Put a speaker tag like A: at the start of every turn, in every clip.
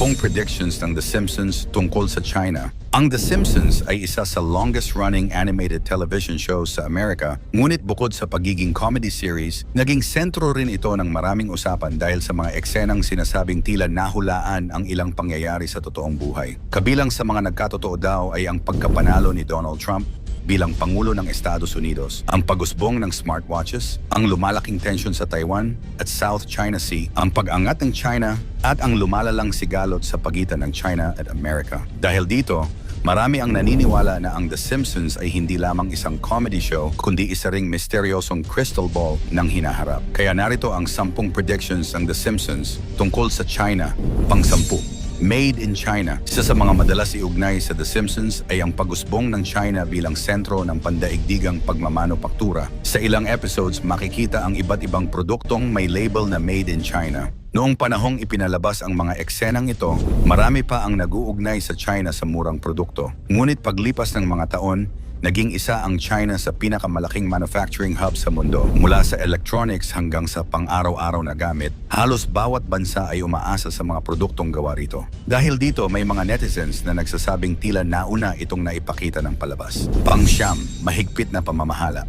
A: 10 predictions ng The Simpsons tungkol sa China. Ang The Simpsons ay isa sa longest-running animated television shows sa Amerika, ngunit bukod sa pagiging comedy series, naging sentro rin ito ng maraming usapan dahil sa mga eksenang sinasabing tila nahulaan ang ilang pangyayari sa totoong buhay. Kabilang sa mga nagkatotoo daw ay ang pagkapanalo ni Donald Trump bilang Pangulo ng Estados Unidos, ang pag-usbong ng smartwatches, ang lumalaking tensyon sa Taiwan at South China Sea, ang pag-angat ng China at ang lumalalang sigalot sa pagitan ng China at Amerika. Dahil dito, marami ang naniniwala na ang The Simpsons ay hindi lamang isang comedy show, kundi isa ring misteryosong crystal ball ng hinaharap. Kaya narito ang 10 predictions ng The Simpsons tungkol sa China, pang-10. Made in China. Isa sa mga madalas iugnay sa The Simpsons ay ang pag-usbong ng China bilang sentro ng pandaigdigang pagmamanupaktura. Sa ilang episodes, makikita ang iba't ibang produktong may label na Made in China. Noong panahong ipinalabas ang mga eksenang ito, marami pa ang nag-uugnay sa China sa murang produkto. Ngunit paglipas ng mga taon, naging isa ang China sa pinakamalaking manufacturing hub sa mundo. Mula sa electronics hanggang sa pang-araw-araw na gamit, halos bawat bansa ay umaasa sa mga produktong gawa rito. Dahil dito, may mga netizens na nagsasabing tila nauna itong naipakita ng palabas. Pang-siyam, mahigpit na pamamahala.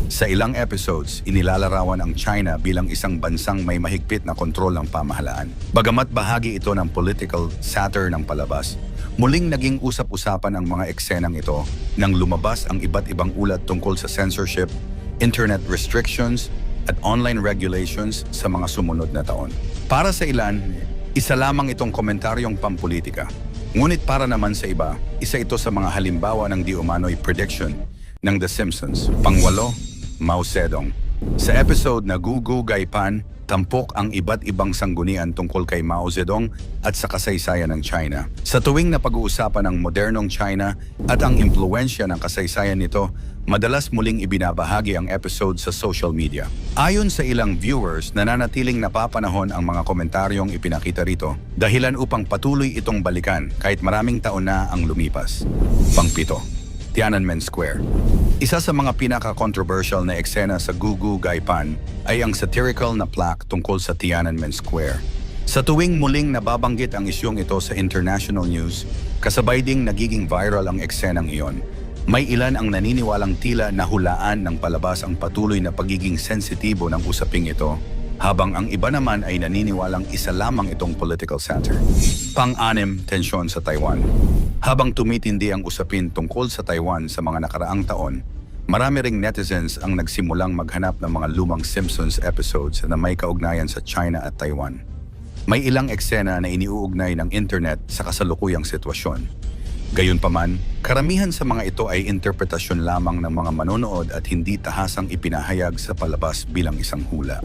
A: Sa ilang episodes, inilalarawan ang China bilang isang bansang may mahigpit na kontrol ng pamahalaan. Bagamat bahagi ito ng political satire ng palabas, muling naging usap-usapan ang mga eksenang ito nang lumabas ang iba't ibang ulat tungkol sa censorship, internet restrictions, at online regulations sa mga sumunod na taon. Para sa ilan, isa lamang itong komentaryong pampolitika. Ngunit para naman sa iba, isa ito sa mga halimbawa ng di umano'y prediction ng The Simpsons. Pang-8, Mao Zedong. Sa episode na Gugu Gaipan, tampok ang iba't ibang sanggunian tungkol kay Mao Zedong at sa kasaysayan ng China. Sa tuwing napag-uusapan ang modernong China at ang impluwensya ng kasaysayan nito, madalas muling ibinabahagi ang episode sa social media. Ayon sa ilang viewers, nananatiling napapanahon ang mga komentaryong ipinakita rito, dahilan upang patuloy itong balikan kahit maraming taon na ang lumipas. Pang-7, Tiananmen Square. Isa sa mga pinaka-controversial na eksena sa Gugu Gaipan ay ang satirical na plaque tungkol sa Tiananmen Square. Sa tuwing muling nababanggit ang isyong ito sa international news, kasabay ding nagiging viral ang eksenang iyon. May ilan ang naniniwalang tila nahulaan ng palabas ang patuloy na pagiging sensitibo ng usaping ito, habang ang iba naman ay naniniwalang isa lamang itong political satire. Pang-6, tensyon sa Taiwan. Habang tumitindi ang usapin tungkol sa Taiwan sa mga nakaraang taon, marami ring netizens ang nagsimulang maghanap ng mga lumang Simpsons episodes na may kaugnayan sa China at Taiwan. May ilang eksena na iniuugnay ng internet sa kasalukuyang sitwasyon. Gayunpaman, karamihan sa mga ito ay interpretasyon lamang ng mga manonood at hindi tahasang ipinahayag sa palabas bilang isang hula.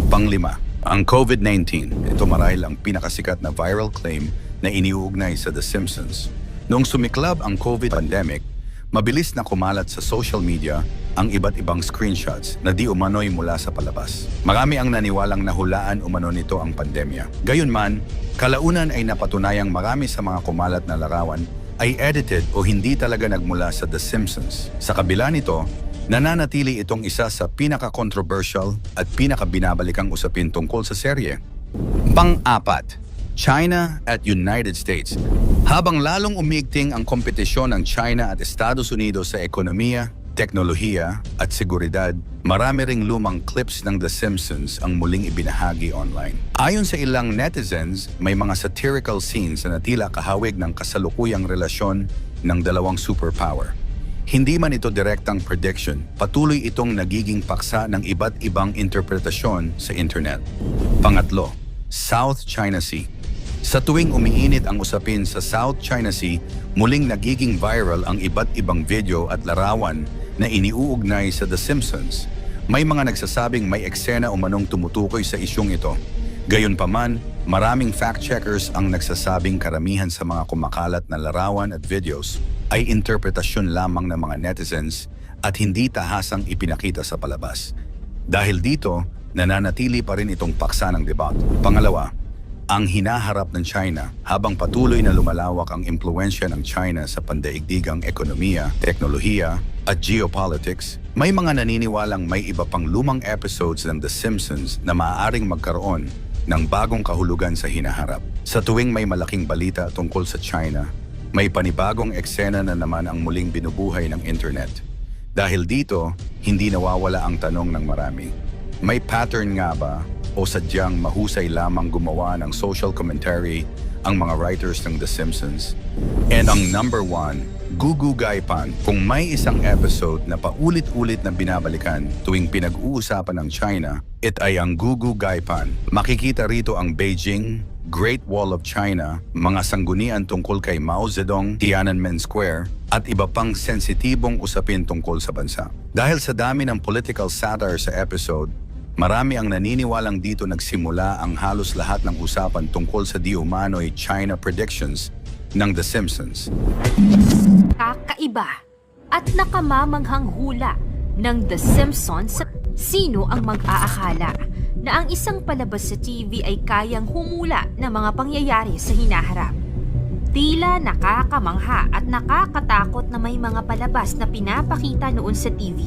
A: Pang-5, ang COVID-19. Ito marahil ang pinakasikat na viral claim na iniuugnay sa The Simpsons. Noong sumiklab ang COVID pandemic, mabilis na kumalat sa social media ang iba't ibang screenshots na di umano'y mula sa palabas. Marami ang naniwalang nahulaan umano nito ang pandemya. Gayunman, kalaunan ay napatunayang marami sa mga kumalat na larawan ay edited o hindi talaga nagmula sa The Simpsons. Sa kabila nito, nananatili itong isa sa pinaka-controversial at pinaka-binabalikang usapin tungkol sa serye. Pang-4, China at United States. Habang lalong umigting ang kompetisyon ng China at Estados Unidos sa ekonomiya, teknolohiya at seguridad, marami ring lumang clips ng The Simpsons ang muling ibinahagi online. Ayon sa ilang netizens, may mga satirical scenes na tila kahawig ng kasalukuyang relasyon ng dalawang superpower. Hindi man ito direktang prediction, patuloy itong nagiging paksa ng iba't ibang interpretasyon sa internet. Pang-8, South China Sea. Sa tuwing umiinit ang usapin sa South China Sea, muling nagiging viral ang iba't ibang video at larawan na iniuugnay sa The Simpsons. May mga nagsasabing may eksena umanong tumutukoy sa isyong ito. Gayunpaman, maraming fact-checkers ang nagsasabing karamihan sa mga kumakalat na larawan at videos ay interpretasyon lamang ng mga netizens at hindi tahasang ipinakita sa palabas. Dahil dito, nananatili pa rin itong paksa ng debate. Pangalawa, ang hinaharap ng China habang patuloy na lumalawak ang impluwensya ng China sa pandaigdigang ekonomiya, teknolohiya at geopolitics, may mga naniniwalang may iba pang lumang episodes ng The Simpsons na maaaring magkaroon ng bagong kahulugan sa hinaharap. Sa tuwing may malaking balita tungkol sa China, may panibagong eksena na naman ang muling binubuhay ng internet. Dahil dito, hindi nawawala ang tanong ng marami. May pattern nga ba o sadyang mahusay lamang gumawa ng social commentary ang mga writers ng The Simpsons? And ang number one, Gugugaypan. Kung may isang episode na paulit-ulit na binabalikan tuwing pinag-uusapan ng China, it ay ang Gugugaypan. Makikita rito ang Beijing, Great Wall of China, mga sanggunian tungkol kay Mao Zedong, Tiananmen Square, at iba pang sensitibong usapin tungkol sa bansa. Dahil sa dami ng political satire sa episode, marami ang naniniwalang dito nagsimula ang halos lahat ng usapan tungkol sa di-umano'y China predictions ng The Simpsons.
B: Kakaiba at nakamamanghang hula ng The Simpsons. Sino ang mag-aakala na ang isang palabas sa TV ay kayang humula ng mga pangyayari sa hinaharap? Tila nakakamangha at nakakatakot na may mga palabas na pinapakita noon sa TV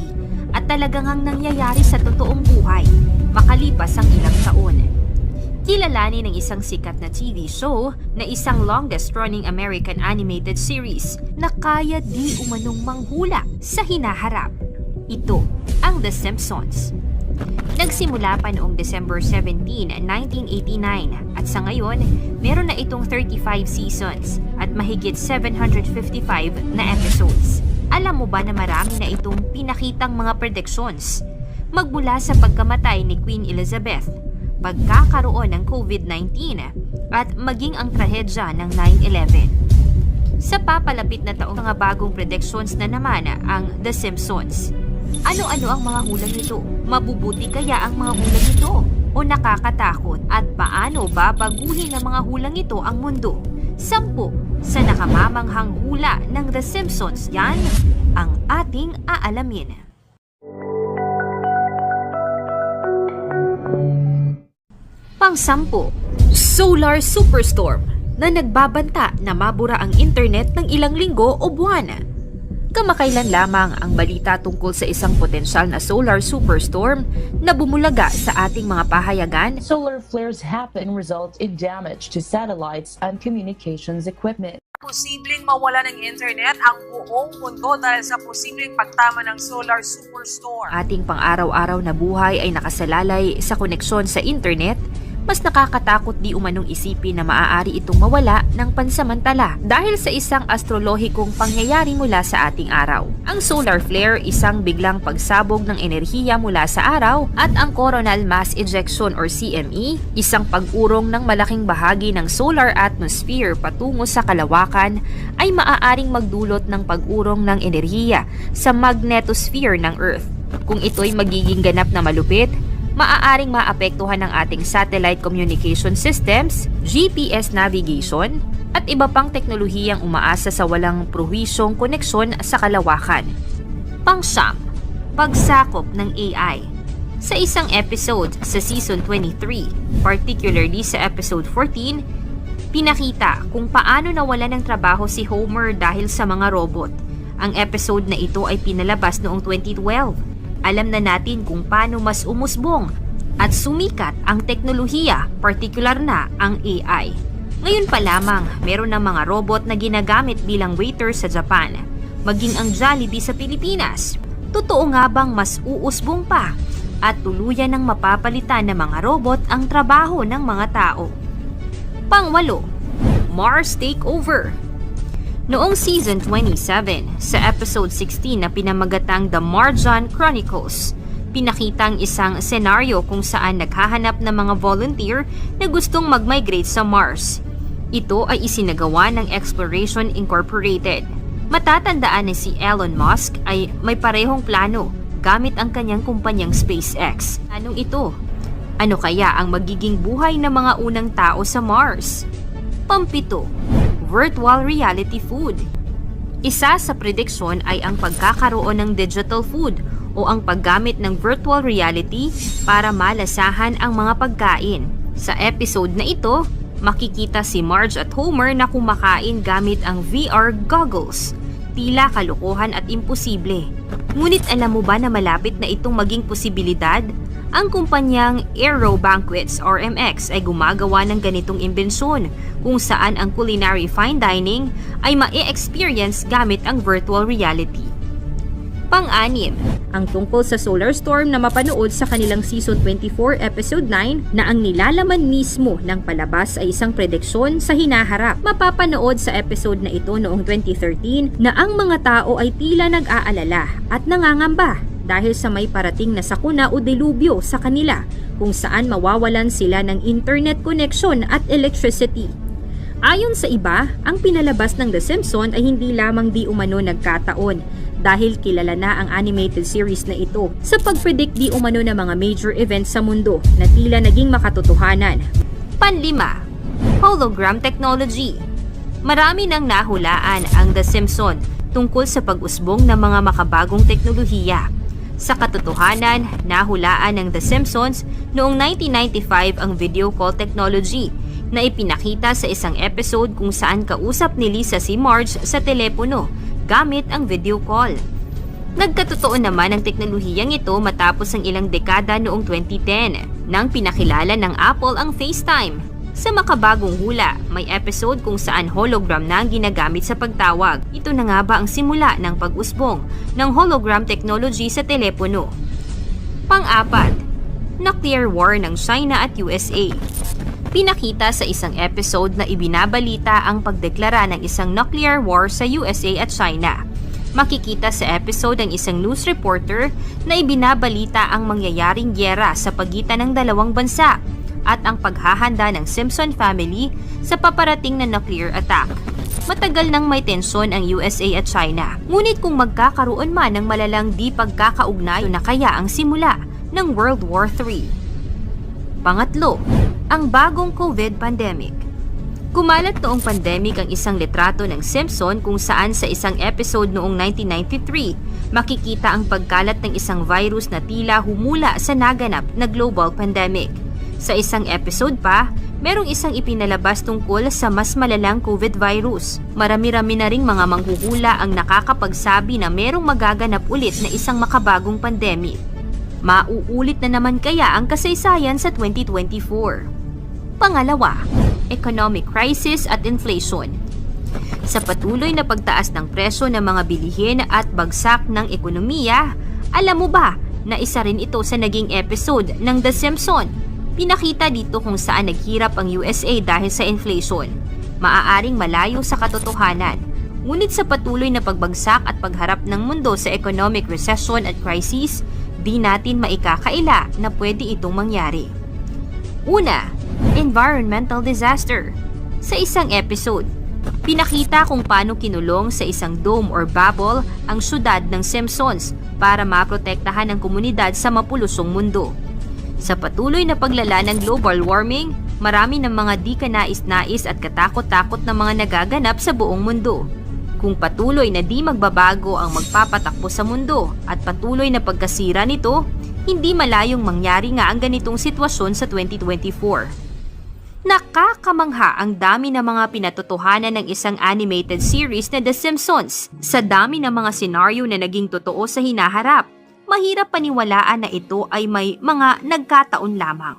B: at talagang ang nangyayari sa totoong buhay makalipas ang ilang taon. Kilalanin ng isang sikat na TV show na isang longest-running American animated series na kaya di umanong manghula sa hinaharap. Ito ang The Simpsons. Nagsimula pa noong December 17, 1989 at sa ngayon, meron na itong 35 seasons at mahigit 755 na episodes. Alam mo ba na marami na itong pinakitang mga predictions? Magmula sa pagkamatay ni Queen Elizabeth, pagkakaroon ng COVID-19 at maging ang trahedya ng 9/11. Sa papalapit na taong mga bagong predictions na naman ang The Simpsons. Ano-ano ang mga hulang ito? Mabubuti kaya ang mga hulang ito? O nakakatakot? At paano babaguhin ng mga hulang ito ang mundo? 10 sa nakamamanghang hula ng The Simpsons. Yan ang ating aalamin. Pang-10, solar superstorm na nagbabanta na mabura ang internet ng ilang linggo o buwan. Kamakailan lamang ang balita tungkol sa isang potensyal na solar superstorm na bumulaga sa ating mga pahayagan.
C: Solar flares happen result in damage to satellites and communications equipment.
D: Posibleng mawala ng internet ang buong mundo dahil sa posibleng pagtama ng solar superstorm.
B: Ating pang-araw-araw na buhay ay nakasalalay sa koneksyon sa internet. Mas nakakatakot di umanong isipin na maaari itong mawala ng pansamantala dahil sa isang astrolohikong pangyayari mula sa ating araw. Ang solar flare, isang biglang pagsabog ng enerhiya mula sa araw, at ang coronal mass ejection or CME, isang pag-urong ng malaking bahagi ng solar atmosphere patungo sa kalawakan, ay maaaring magdulot ng pag-urong ng enerhiya sa magnetosphere ng Earth. Kung ito'y magiging ganap na malupit, maaaring maapektuhan ng ating satellite communication systems, GPS navigation, at iba pang teknolohiyang umaasa sa walang prohisyong koneksyon sa kalawakan. Pang-10, pagsakop ng AI. Sa isang episode sa Season 23, particularly sa Episode 14, pinakita kung paano nawalan ng trabaho si Homer dahil sa mga robot. Ang episode na ito ay pinalabas noong 2012. Alam na natin kung paano mas umusbong at sumikat ang teknolohiya, partikular na ang AI. Ngayon pa lamang, meron ng mga robot na ginagamit bilang waiter sa Japan, maging ang Jollibee sa Pilipinas. Totoo nga bang mas uusbong pa at tuluyan ng mapapalitan ng mga robot ang trabaho ng mga tao? Pang-8, Mars Takeover. Noong Season 27, sa Episode 16 na pinamagatang The Marjan Chronicles, pinakitang isang senaryo kung saan naghahanap ng mga volunteer na gustong mag-migrate sa Mars. Ito ay isinagawa ng Exploration Incorporated. Matatandaan na si Elon Musk ay may parehong plano gamit ang kanyang kumpanyang SpaceX. Anong ito? Ano kaya ang magiging buhay ng mga unang tao sa Mars? Pang-7, virtual reality food. Isa sa prediksyon ay ang pagkakaroon ng digital food o ang paggamit ng virtual reality para malasahan ang mga pagkain. Sa episode na ito, makikita si Marge at Homer na kumakain gamit ang VR goggles. Tila kalokohan at imposible. Ngunit alam mo ba na malapit na itong maging posibilidad? Ang kumpanyang Aero Banquets or MX ay gumagawa ng ganitong imbensyon kung saan ang culinary fine dining ay ma-experience gamit ang virtual reality. Pang-anim, ang tungkol sa Solar Storm na mapanood sa kanilang Season 24 Episode 9 na ang nilalaman mismo ng palabas ay isang prediksyon sa hinaharap. Mapapanood sa episode na ito noong 2013 na ang mga tao ay tila nag-aalala at nangangamba dahil sa may parating na sakuna o delubyo sa kanila kung saan mawawalan sila ng internet connection at electricity. Ayon sa iba, ang pinalabas ng The Simpsons ay hindi lamang di umano nagkataon dahil kilala na ang animated series na ito sa pagpredict di umano ng mga major events sa mundo na tila naging makatotohanan. Panlima, hologram technology. Marami nang nahulaan ang The Simpsons tungkol sa pag-usbong ng mga makabagong teknolohiya. Sa katotohanan, nahulaan ng The Simpsons noong 1995 ang video call technology na ipinakita sa isang episode kung saan kausap ni Lisa si Marge sa telepono gamit ang video call. Nagkatotoo naman ang teknolohiyang ito matapos ang ilang dekada noong 2010 nang pinakilala ng Apple ang FaceTime. Sa makabagong hula, may episode kung saan hologram na ang ginagamit sa pagtawag. Ito na nga ba ang simula ng pag-usbong ng hologram technology sa telepono? Pang-apat, nuclear war ng China at USA. Pinakita sa isang episode na ibinabalita ang pagdeklara ng isang nuclear war sa USA at China. Makikita sa episode ang isang news reporter na ibinabalita ang mangyayaring gyera sa pagitan ng dalawang bansa at ang paghahanda ng Simpson family sa paparating na nuclear attack. Matagal nang may tensyon ang USA at China, ngunit kung magkakaroon man ng malalang di pagkakaugnay na kaya ang simula ng World War III. Pangatlo, ang bagong COVID pandemic. Kumalat noong pandemic ang isang litrato ng Simpson kung saan sa isang episode noong 1993, makikita ang pagkalat ng isang virus na tila humula sa naganap na global pandemic. Sa isang episode pa, merong isang ipinalabas tungkol sa mas malalang COVID virus. Marami-rami na ring mga manghuhula ang nakakapagsabi na merong magaganap ulit na isang makabagong pandemic. Mauulit na naman kaya ang kasaysayan sa 2024? Pangalawa, economic crisis at inflation. Sa patuloy na pagtaas ng presyo ng mga bilihin at bagsak ng ekonomiya, alam mo ba na isa rin ito sa naging episode ng The Simpsons? Pinakita dito kung saan naghirap ang USA dahil sa inflation. Maaaring malayo sa katotohanan. Ngunit sa patuloy na pagbagsak at pagharap ng mundo sa economic recession at crisis, di natin maikakaila na pwede itong mangyari. Una, environmental disaster. Sa isang episode, pinakita kung paano kinulong sa isang dome or bubble ang syudad ng Simpsons para maprotektahan ang komunidad sa mapulusong mundo. Sa patuloy na paglala ng global warming, marami ng mga di kanais-nais at katakot-takot na mga nagaganap sa buong mundo. Kung patuloy na di magbabago ang magpapatakbo sa mundo at patuloy na pagkasira nito, hindi malayong mangyari nga ang ganitong sitwasyon sa 2024. Nakakamangha ang dami ng mga pinatotohanan ng isang animated series na The Simpsons. Sa dami ng mga senaryo na naging totoo sa hinaharap, mahirap paniwalaan na ito ay may mga nagkataon lamang.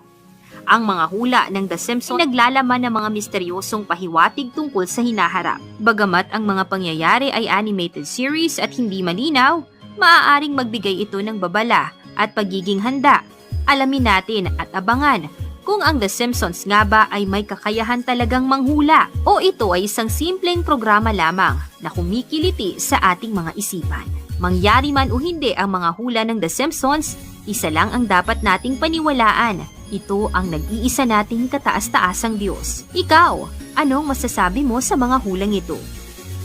B: Ang mga hula ng The Simpsons ay naglalaman ng mga misteryosong pahiwatig tungkol sa hinaharap. Bagamat ang mga pangyayari ay animated series at hindi malinaw, maaaring magbigay ito ng babala at pagiging handa. Alamin natin at abangan kung ang The Simpsons nga ba ay may kakayahan talagang manghula o ito ay isang simpleng programa lamang na kumikiliti sa ating mga isipan. Mangyari man o hindi ang mga hula ng The Simpsons, isa lang ang dapat nating paniwalaan. Ito ang nag-iisa nating kataas-taasang Diyos. Ikaw, anong masasabi mo sa mga hulang ito?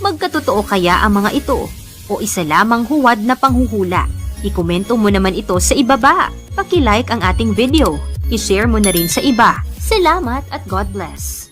B: Magkatotoo kaya ang mga ito? O isa lamang huwad na panghuhula? Ikomento mo naman ito sa ibaba. Paki-like ang ating video. I-share mo na rin sa iba. Salamat at God bless.